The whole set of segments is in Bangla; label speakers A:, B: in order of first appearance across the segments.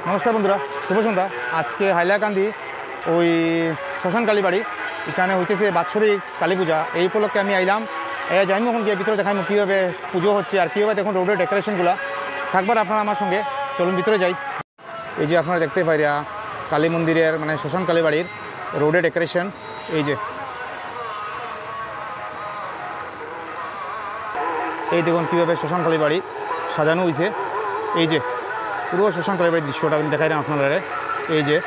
A: নমস্কার বন্ধুরা, শুভ সন্ধ্যা। আজকে হাইলাকান্দি ওই শ্মশান কালীবাড়ি এখানে হইতেছে বাৎসরিক কালী পূজা। এই উপলক্ষে আমি আইলাম। যাইম এখন গিয়ে ভিতরে দেখাইম কীভাবে পুজো হচ্ছে আর কীভাবে দেখুন রোডের ডেকোরেশনগুলো থাকবার আপনারা আমার সঙ্গে চলুন ভিতরে যাই। এই যে আপনারা দেখতে পাইরা কালী মন্দিরের মানে শ্মশান কালীবাড়ির রোডের ডেকোরেশন। এই দেখুন কীভাবে শ্মশান কালীবাড়ি সাজানো হয়েছে। এই যে পুরো শ্মশান কালীবাড়ির দৃশ্যটা আমি দেখাই না আপনারা। এই যে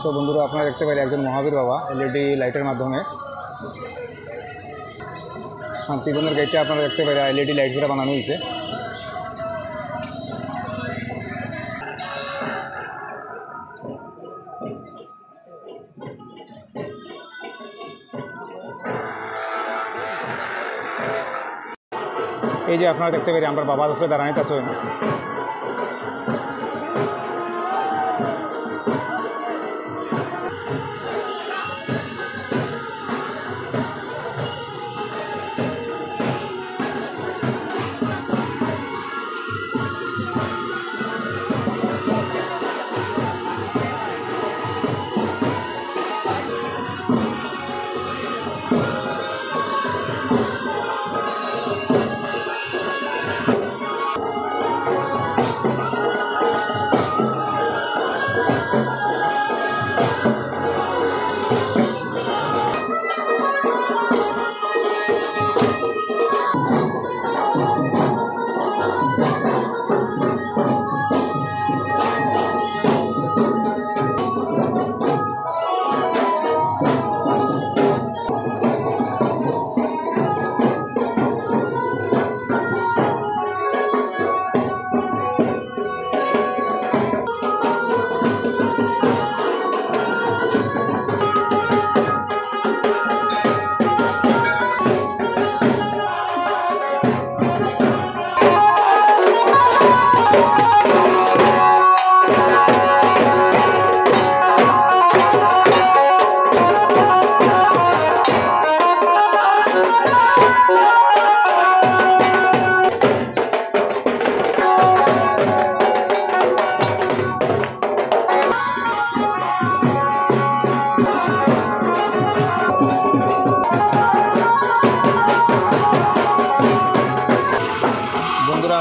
A: সো বন্ধুরা, আপনারা দেখতে পারেন একজন মহাবীর বাবা এলইডি লাইটের মাধ্যমে শান্তিবনের গেটটা আপনারা দেখতে পারেন এলইডি লাইট দ্বারা বানানো হয়েছে। এই যে আপনারা দেখতে পারেন আমরা বাবা দোষে দাঁড়ানিতে আছে।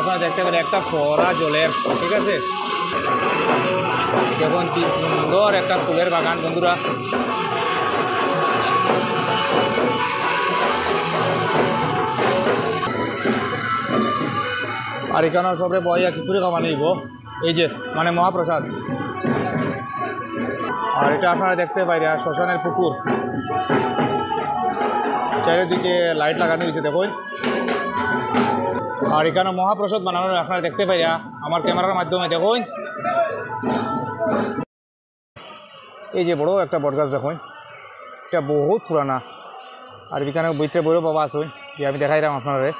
A: আপনারা দেখতে পারেন একটা ফোয়ারা জলের, ঠিক আছে, দেখুন কি সুন্দর একটা ফুলের বাগান বন্ধুরা। আর এখানেও সবরে বইয়া খিচুড়ি খাওয়া নিব। এই যে মানে মহাপ্রসাদ। আর এটা আপনারা দেখতে পাইরা শ্মশানের পুকুর, চারিদিকে লাইট লাগানো হয়েছে দেখুন। আর এখানে মহাপ্রসাদ বানানো আপনারা দেখতে পাইরা আমার ক্যামেরার মাধ্যমে দেখুন। এই যে বড় একটা বটগাছ দেখুন, এটা বহুত পুরানা। আর এখানে বইতে বড় বাবা আসুন, আমি দেখাইলাম আপনারা।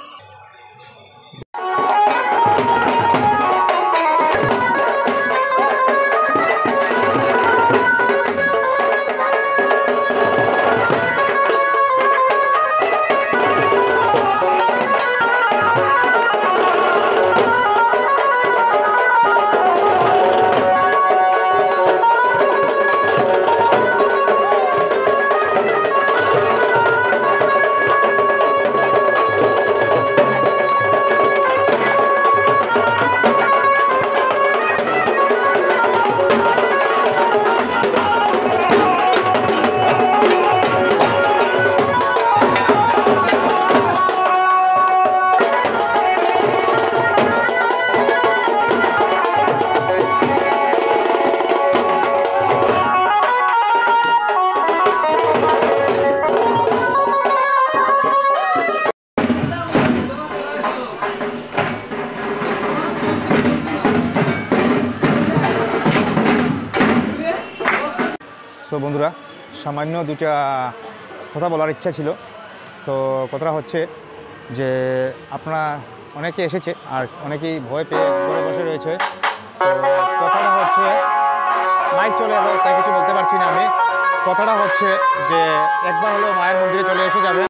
A: সো বন্ধুরা, সামান্য দুটা কথা বলার ইচ্ছা ছিল। সো কথাটা হচ্ছে যে আপনারা অনেকে এসেছে আর অনেকেই ভয় পেয়ে ঘরে বসে রয়েছে। তো কথাটা হচ্ছে মাইক চলে এলো, তাই কিছু বলতে পারছি না আমি। কথাটা হচ্ছে যে একবার হলেও মায়ের মন্দিরে চলে এসে যাবেন।